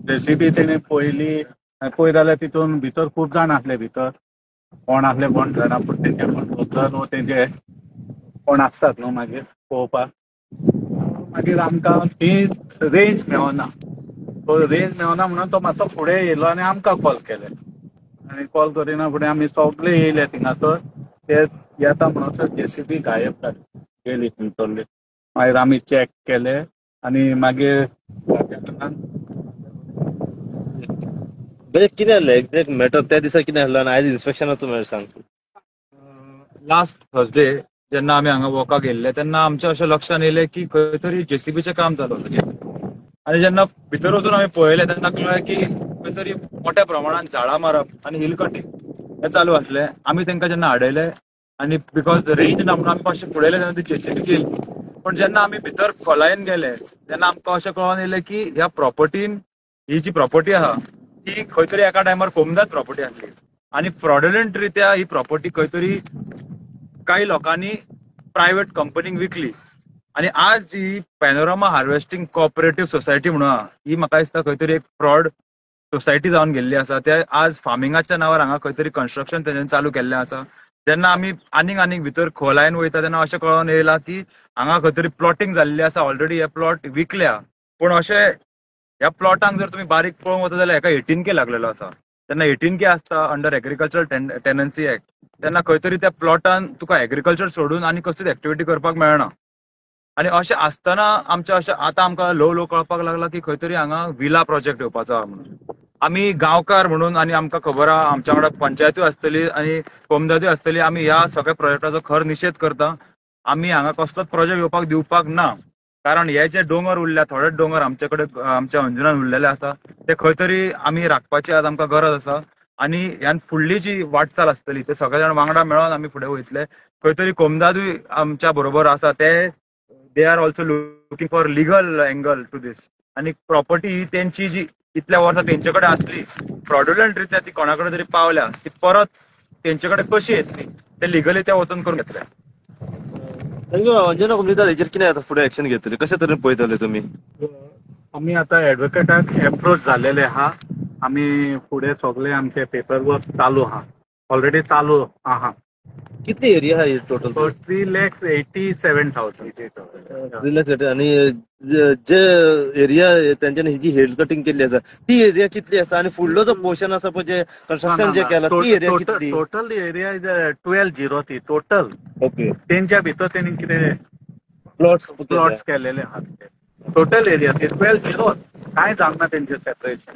JCB तेणे पयली पळय जाल्यार तितून भितर खूब जाण आसले भितर कोण आसले कोण जाणा पूण तेंचे वचन व तेंचे कोण आसतात न्हू मागीर पळोवपाक मागीर आमकां ती रेंज मेळना तो रेंज मेळना म्हणून तो मातसो फुडें येयलो आनी आमकां कॉल केले आनी कॉल करिना फुडें आमी सगळे येयले थिंगासर ते येता म्हणसर जेसीबी गायब जाली गेली थंयसरली मागीर आमी चॅक केले आनी मागीर कितें जालें एक्झॅक्ट मॅटर त्या दिसा कितें जालें आनी आयज इन्स्पेक्शनाचो मेळ सांग लास्ट थर्सडे जेन्ना आमी हांगा वॉकाक गेल्ले तेन्ना आमच्या अशें लक्षान येयलें की खंय तरी जेसीबीचें काम चालू आसा आनी जेन्ना भितर वचून आमी पळयलें तेन्ना कळ्ळें की खंय तरी मोठ्या प्रमाणात झाडां मारप आनी हिल कटींग हें चालू आसलें आमी तांकां जेन्ना आडयले आनी बिकॉज रेंज ना म्हणून आमी मातशें फुडें येयले तेन्ना ती जेसीबी गेली पूण जेन्ना आमी भितर खोलायेन गेले तेन्ना आमकां अशें कळोन येयलें की ह्या प्रॉपर्टीन ही जी प्रॉपर्टी आहा ती खंय तरी एका टायमार कोमदात प्रॉपर्टी आसली आनी फ्रॉडुलंट रित्या ही प्रॉपर्टी खंय तरी काही लोकांनी प्रायव्हेट कंपनीक विकली आणि आज जी पॅनोरामा हार्वेस्टिंग कोऑपरेटिव्ह सोसायटी म्हणून आहा ही म्हाका दिसता खंय तरी एक फ्रॉड सोसायटी जावन गेल्ली आसा ते आज फार्मिंगाच्या नांवार हांगा खंय तरी कन्स्ट्रक्शन तेंच्यानी चालू केल्लें आसा जेन्ना आमी आनीक भितर खोलायेन वयता तेन्ना अशें कळोन येयला की हांगा खंय तरी प्लॉटिंग जाल्ली आसा ऑलरेडी हे प्लॉट विकल्या पूण अशें ह्या प्लॉटांक जर तुमी बारीक पळोवंक वता जाल्यार हेका 18K लागलेलो आसा तेन्ना 18K आसता अंडर एग्रीकल्चरल टेनन्सी एक्ट तेन्ना खंय तरी त्या प्लॉटान तुका एग्रीकल्चर सोडून आनी कसलीच एक्टिविटी करपाक मेळना आनी अशें आसतना आमचें अशें आतां आमकां ल्हव कळपाक लागला की खंय तरी हांगा विला प्रोजेक्ट येवपाचो आहा म्हणून आमी गांवकार म्हणून आनी आमकां खबर आहा आमच्या वांगडा पंचायतूय आसतली आनी कोमदादूय आसतली आमी ह्या सगळ्या प्रोजेक्टाचो खर निशेध करता आमी हांगा कसलोच प्रोजेक्ट येवपाक दिवपाक ना कारण हे जे दोंगर उरल्या थोडेच दोंगर आमचे कडेन आमच्या अंजुनान उरलेले आसा ते खंय तरी आमी राखपाची आज आमकां गरज आसा आनी ह्यान फुडली जी वाटचाल आसतली ते सगळे जाण वांगडा मेळोन आमी फुडें वयतले खंय तरी कोमदादूय आमच्या बरोबर आसा ते they are also looking for legal angle to this आनी प्रॉपर्टी ही तेंची जी इतल्या वर्सां तेंचे कडेन आसली फ्रॉडुलंट रित्या ती कोणा कडेन तरी पावल्या ती परत तेंचे कडेन कशी येतली ते लिगली ते वचून करून घेतले अंजना कंपनी हेचेर कितें आतां फुडें एक्शन घेतली कशे तरेन पळयतले तुमी आमी आतां एडवोकेटाक एप्रोच जाल्लेले आहा आमी फुडें सगळे आमचे पेपर वर्क चालू आहा ऑलरेडी चालू आहा कितली एरिया आहा टोटल 3,87,000 आनी जे एरिया तेंच्यानी ही जी हेड कटिंग केल्ली आसा ती एरिया कितली आसा आनी फुडलो जो पोर्शन आसा पळय जे कन्स्ट्रक्शन जे केला ती एरिया कितली total area is 1203 total okay तेंच्या भितर तेणी कितें प्लॉट्स केलेले आहात टोटल एरिया 12 कांय जावना तेंचे सेपरेशन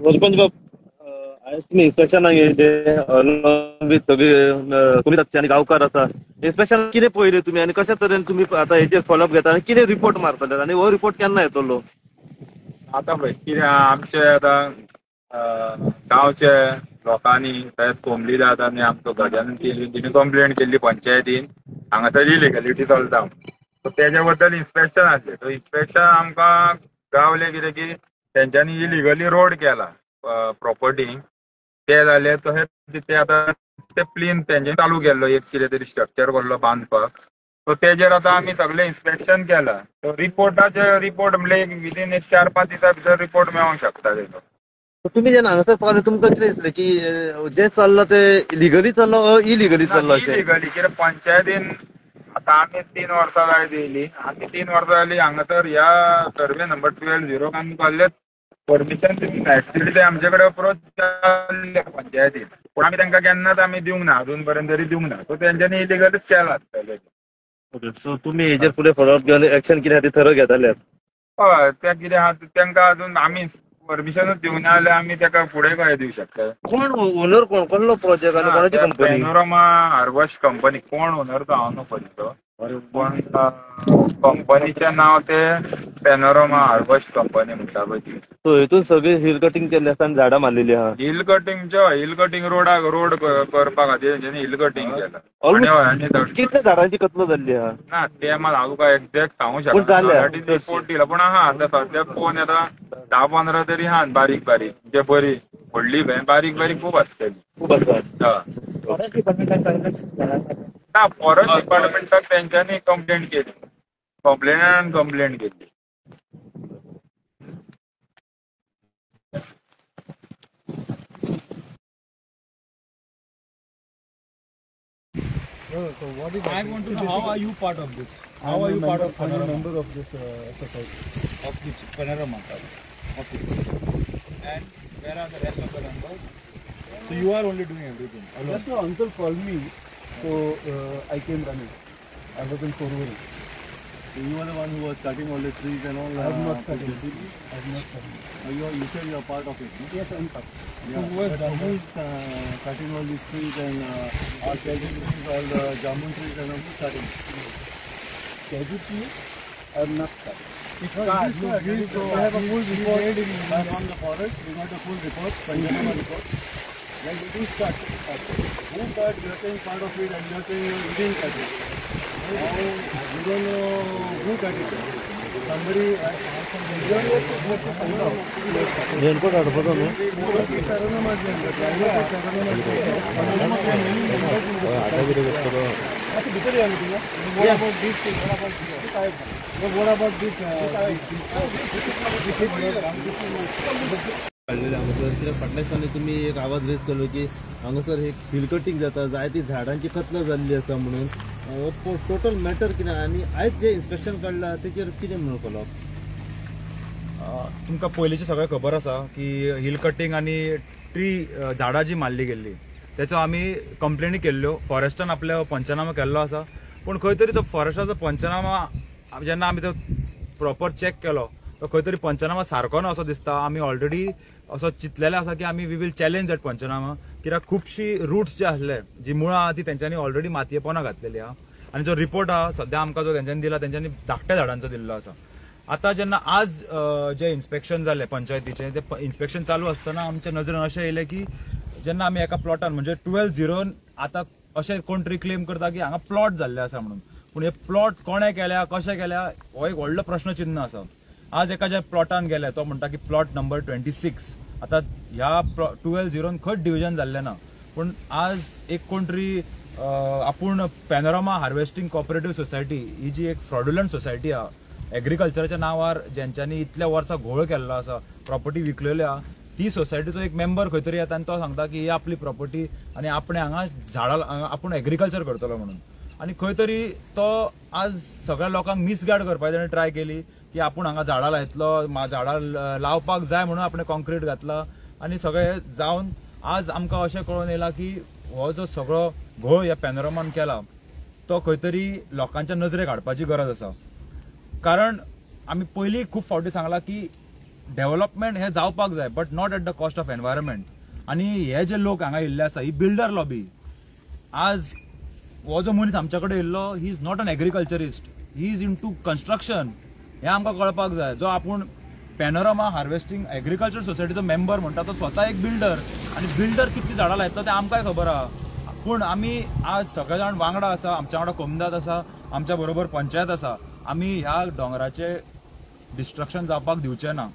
सरपंच बाब आयज तुमी इन्स्पेक्शनाक येयले सगळे आनी गांवकार आसा इन्स्पेक्शन कितें पळयले तुमी आनी कशा तरेन तुमी आतां हेचेर फॉलोअप घेता आनी कितें रिपोर्ट मारतले आनी हो रिपोर्ट केन्ना येतलो आतां पळय कितें आमचे आतां गांवचे लोकांनी शायद कोंबली जात आनी आमकां घरच्यान केली तिणी कंप्लेंट केल्ली पंचायतीन हांगा तरी इलिगलिटी चलता सो तेज्या बद्दल इन्स्पेक्शन आसलें सो इन्स्पेक्शन आमकां गावलें कितें की तेंच्यांनी इलिगली रोड केला प्रॉपर्टींक ते जाले तशेंच ते आतां ते प्लेन तेंच्यांनी चालू केल्लो एक कितें तरी स्ट्रक्चर कसलो बांदपाक सो तेजेर आतां आमी सगळें इन्स्पेक्शन केलां सो रिपोर्ट म्हणजे विदीन 4-5 दिसां भितर रिपोर्ट मेळोंक शकता तेजो तुमी जेन्ना हांगासर पावले तुमकां कितें दिसलें की जें चल्लां तें लिगली चल्लां इलिगली चल्लां इलिगली कित्याक पंचायतीन आतां आमी 3 वर्सां जायत येयली आमी 3 वर्सां जाली हांगासर ह्या सर्वे नंबर 12-0 आमी कहलें परमिशन तुमी मेळटली ते आमचे कडेन अप्रोच जाल्ले पंचायतीन पूण आमी तांकां केन्नाच आमी दिवंक ना अजून पर्यंत तरी दिवंक ना सो तेंच्यांनी इलिगलूच केला सो तुमी हेजेर फुडें फॉलोअप घेवन एक्शन कितें आहा तें थरो घेताले हय ते कितें आहा तांकां अजून आमी परमिशनूच दिवंक ना जाल्यार आमी ताका फुडें कशें दिवंक शकता कोण ओनर कोण कसलो प्रोजेक्ट आनी कोणाची कंपनी पॅनोरामा हार्वेस्ट कंपनी कोण ओनर तो हांव न्हू पयतो पण कंपनीचें नांव ते पॅनोरामा हार्वेस्ट कंपनी म्हणटा पळय ती सो हितून सगळी हिल कटिंग केल्ली आसा आनी झाडां मारलेली आहा हिल कटिंग रोड करपा खातीर तेंच्यांनी हिल कटिंग केला कितल्या झाडांची कत्लो जाल्ली आहा ना ते मात हांव तुका एक्झॅक्ट सांगूंक शकना रिपोर्ट दिला पूण आहा आतां सद्याक पळोवन येता 10-15 तरी आहा बारीक जे बरी व्हडली बारीक खूब आसतली खूब आसा ना फॉरेस्ट डिपार्टमेंटाक तेंच्यांनी कंप्लेंट केली, कंप्लेंट केली. So what is? I want to know, how are you part of this? How are you part of I'm a Panorama? member of this society. Of which Panorama? Okay. And where are the rest of the members? So you are only doing everything alone. Just now uncle called me, so I came running. I was in Porvorim. So you are the one who was cutting all the trees and all. I have not cut it. JCB? I have not cut it. You said you are part of it. No? Yes, I'm part. Yeah. Who is cutting all these trees and all casual trees, all the jamun trees and all who's cutting? Casual trees, I have not cut. We have a full report on the forest. We got a full report, Panjanama report. Like it is cut. Who cut? You are saying part of it and you are saying you didn't cut it. Now you don't know who cut it. Somebody raincoat आठवतो ना फाटल्यासांनी तुम्ही एक आवाज raise केलो की हांगासर एक hill cutting जाता, जायती झाडांची कत्ल जाल्ली आसा म्हणून. टोटल मॅटर कितें आनी आयज जे इन्स्पेक्शन काडला तेचेर कितें म्हणून कळप? तुमकां पयलींची सगळें खबर आसा की हिल कटिंग आनी ट्री झाडां जी मारली गेल्ली तेचो आमी कंप्लेनी केल्ल्यो. फॉरेस्टान आपलो पंचनामा केल्लो आसा, पूण खंय तरी तो फॉरेस्टाचो पंचनामा जेन्ना आमी तो प्रॉपर चॅक केलो तो खंय तरी पंचनामा सारको ना असो दिसता. आमी ऑलरेडी असो चिंतलेले आसा की आमी वी वील चॅलेंज दॅट पंचनामा, कित्याक खुबशी रूट्स जे आसले जी मुळां आहा ती तेंच्यांनी ऑलरेडी मातये पोंदा घातलेली आहा. आनी जो रिपोर्ट आहा सद्या आमकां जो तेंच्यांनी दिला तेंच्यांनी धाकट्या झाडांचो दिल्लो आसा. आतां जेन्ना आज जे इन्स्पेक्शन जाले पंचायतीचे ते इन्स्पेक्शन चालू आसतना आमच्या नजरेन अशें येयलें की जेन्ना आमी एका प्लॉटान म्हणजे 12-0 आतां अशें कोण तरी क्लेम करता की हांगा प्लॉट जाल्ले आसा म्हणून, पूण हे प्लॉट कोणे केल्या कशें केल्या हो एक व्हडलो प्रश्नचिन्ह आसा. आज एका ज्या प्लॉटान गेले तो म्हणटा की प्लॉट नंबर 26. आतां ह्या 12-0 खंयच डिव्हिजन जाल्लें ना, पूण आज एक कोण तरी आपूण पॅनोरामा हार्वेस्टिंग कॉपरेटिव्ह सोसायटी ही जी एक फ्रॉडुलंट सोसायटी आहा एग्रीकल्चराच्या नांवार जेंच्यांनी इतल्या वर्सां घोळ केल्लो आसा, प्रॉपर्टी विकलेल्यो आहा, ती सोसायटीचो एक मेंबर खंय तरी येता आनी तो सांगता की ही आपली प्रॉपर्टी आनी आपण हांगा झाडां आपूण एग्रीकल्चर करतलो म्हणून. आनी खंय तरी तो आज सगळ्या लोकांक मिसगायड करपाची ताणें ट्राय केली की आपूण हांगा झाडां लायतलो, झाडां लावपाक जाय म्हणून आपणें कॉन्क्रीट घातला आनी सगळें जावन आज आमकां अशें कळून येयला की हो जो सगळो घोळ ह्या पॅनोरामान केला तो खंय तरी लोकांच्या नजरेक हाडपाची गरज आसा. कारण आमी पयलीं खूब फावटी सांगला की डेव्हलपमेंट हे जावपाक जाय but not at the cost of environment. आनी हे जे लोक हांगा येयल्ले आसा ही बिल्डर लॉबी. आज हो जो मनीस आमच्या कडेन येयल्लो he is not an agriculturist, he is into construction. हे आमकां कळपाक जाय. जो आपूण पॅनोरामा हार्वेस्टिंग एग्रीकल्चर सोसायटीचो मेंबर म्हणटा तो स्वता एक बिल्डर आनी बिल्डर कितली झाडां लायतलो तें आमकांय खबर आहा. पूण आमी आज सगळे जाण वांगडा आसा, आमच्या वांगडा कोमदाद आसा, आमच्या बरोबर पंचायत आसा. आमी ह्या दोंगराचे डिस्ट्रक्शन जावपाक दिवचे ना.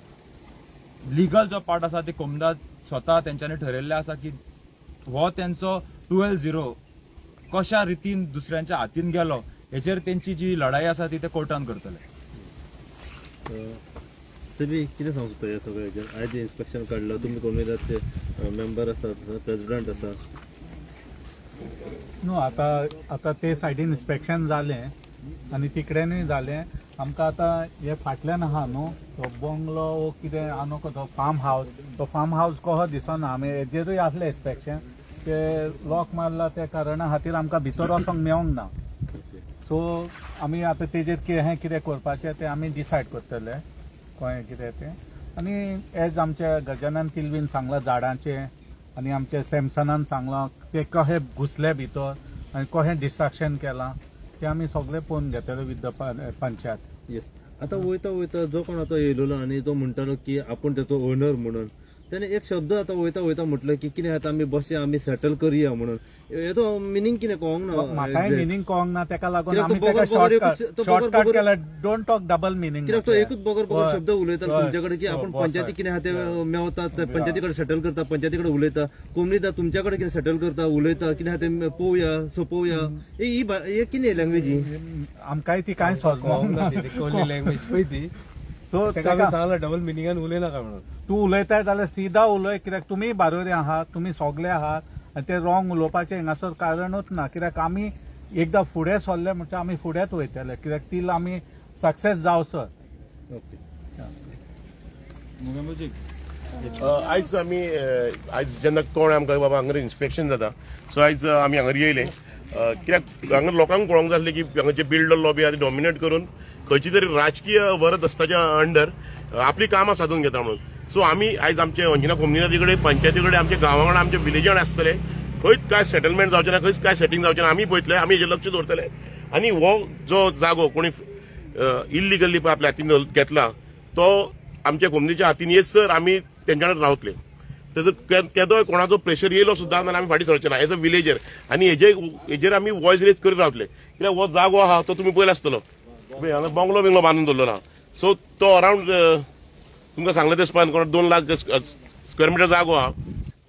लिगल जो पार्ट आसा ती कोमदाद स्वता तेंच्यांनी ठरयल्ले आसा की हो तेंचो 12-0 कशा रितीन दुसऱ्यांच्या हातीन गेलो हेचेर तेंची जी लढाई आसा ती ते कोर्टान करतले. सभी कितें सांगता हे सगळ्याचेर? आयज इन्स्पेक्शन काडलं, तुमी कोमिदाचे मेंबर आसात, प्रेसिडेंट आसा. न्हू आतां ते सायडीन इन्स्पेक्शन जालें आनी तिकडेनूय जालें. आमकां आतां हे फाटल्यान आहा न्हू तो बंगलो वो कितें आहा न्हू तो फार्म हावस, तो फार्म हावस कसो दिसना. आमी हेजेरूय आसलें इन्स्पेक्शन, ते लॉक मारला त्या कारणा खातीर आमकां भितर वचोंक मेळोंक ना. सो आमी आतां तेजेर कितें करपाचें तें आमी डिसायड करतले कळ्ळें कितें तें. आनी एज आमच्या गजानन किल्वीन सांगलां झाडांचें आनी आमच्या सॅमसनान सांगलां ते कशें घुसले भितर आनी कशें डिस्ट्रक्शन केलां तें आमी सगळें पळोवन घेतले विथ द पंचायत. येस. आतां वयता जो कोण आतां येयलेलो आनी तो म्हणटालो की आपूण तेचो ओनर म्हणून, त्याने एक शब्द आता वयता म्हटलं की कितें आता आमी बसया आमी सेटल करूया म्हणून हेचो मिनींग कितें कळोंक ना म्हाकाय मिनींग कळोंक ना तेका लागून कित्याक आमी तो तेका बगर- शॉर्टकट केला. Don't talk double meaning. कित्याक तो एकूच बगर शब्द उलयता हय. तुमच्या कडेन की आपण पंचायती कितें आहा ते मेवतात पंचायती कडेन सेटल करता पंचायती कडेन उलयता कोमनीता तुमच्या कडेन कितें सेटल करता उलयता कितें आहा ते पळोवया सोपोवया हे कितें लँग्वेज ही आमकांय ती कांय सोदना लँग्वेज पळय ती सो तेका आमी सांगला डबल मिनिंगान उलयनाका म्हणून. तूं उलयताय जाल्यार सीधा उलय कित्याक तुमी बारोवरी आहात तुमी सगळे आहात आनी ते रॉंग उलोवपाचें हिंगासर कारणूच ना कित्याक आमी एकदां फुडें सरले म्हणजे आमी फुडेंच वयतले कित्याक टील आमी सक्सेस जावसर. आयज आमी आयज जेन्ना कोण आमकां बाबा हांगा इन्स्पेक्शन जाता सो आयज आमी हांगा येयले कित्याक हांगा लोकांक कळोंक जाय आसलें की हांगा जे बिल्डर लॉबी आहा ती डॉमिनेट करून खंयची तरी राजकीय वरदस्ताच्या अंडर आपली कामां साधून घेता म्हणून. सो आमी आयज आमचे अंजना कम्युनिटी कडेन पंचायती कडेन आमच्या गांवा वांगडा आमच्या विलेजान आसतले खंयच काय सेटलमेंट जावचें ना खंयच काय सेटींग जावचें ना आमी पळयतले आमी हेजेर लक्ष दवरतले आनी हो जो जागो कोणी इल्लिगली आपल्या हातीन घेतला तो आमच्या कम्युनिटीच्या हातीन येसर आमी तेंच्या कडेन रावतले. तेजो केदोय कोणाचो प्रेशर येयलो सुद्दां जाल्यार आमी फाटीं सरचे ना एज अ विलेजर आनी हेजेर आमी वॉयस रेज करीत रावतले कित्याक हो जागो आहा तो तुमी पळयलो आसतलो हांगा बंगलो बिंगलो बांदून दवरलो ना. सो तो अरावंड तुमकां सांगले ते स्पान 2 लाख स्क्वेअर मिटर जागो आहा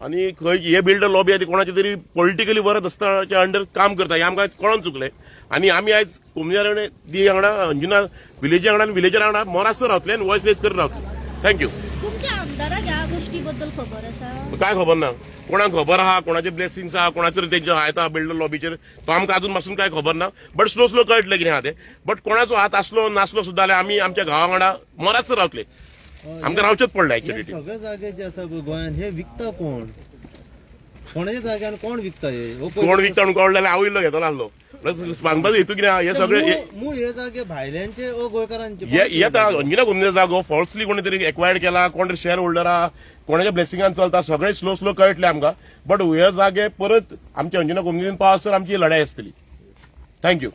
आनी हे बिल्डर लॉबी आहा ती कोणाची तरी पॉलिटिकली वरदस्ताच्या अंडर काम करता हे आमकां कळोन चुकलें आनी आमी आयज कम्युनिटी वांगडा अंजुना विलेजा वांगडा विलेजरा वांगडा मोरासर रावतले आनी वॉयस रेज करीत रावतले. थँक्यू. तुमच्या आमदाराक ह्या गोष्टी बद्दल खबर आसा? काय खबर ना कोणाक खबर आहा कोणाचे ब्लेसिंग्स आहा कोणाचे तेंचे हात आहा बिल्डर लॉबीचेर तो आमकां अजून पासून काय खबर ना बट स्लो कळटलें कितें आहा तें. बट कोणाचो हात आसलो नासलो सुद्दां जाल्यार आमी आमच्या गांवा वांगडा मोरासर रावतले आमकां रावचेच पडलें एक्चुअली. सगळे जागे जे आसा गोंयांत हे विकता कोण कोणाच्या जाग्यान कोण विकता हे कोण विकता म्हणून कळलें जाल्यार हांव इल्लो घेतलो आसलो सांगपाचो हेतू कितें आहा हे सगळे मूळ हे जागे भायल्यांचे गोंयकारांचे येता अंजुना कम्युनिटी जागो फॉल्सली कोणी तरी एक्वायर्ड केला कोण तरी शेअर होल्डर आहा कोणाच्या ब्लेसिंगान चलता सगळे स्लो कळटले आमकां बट हे जागे परत आमच्या अंजुना कम्युनिटीन पावसर आमची ही लढाई आसतली. थँक्यू.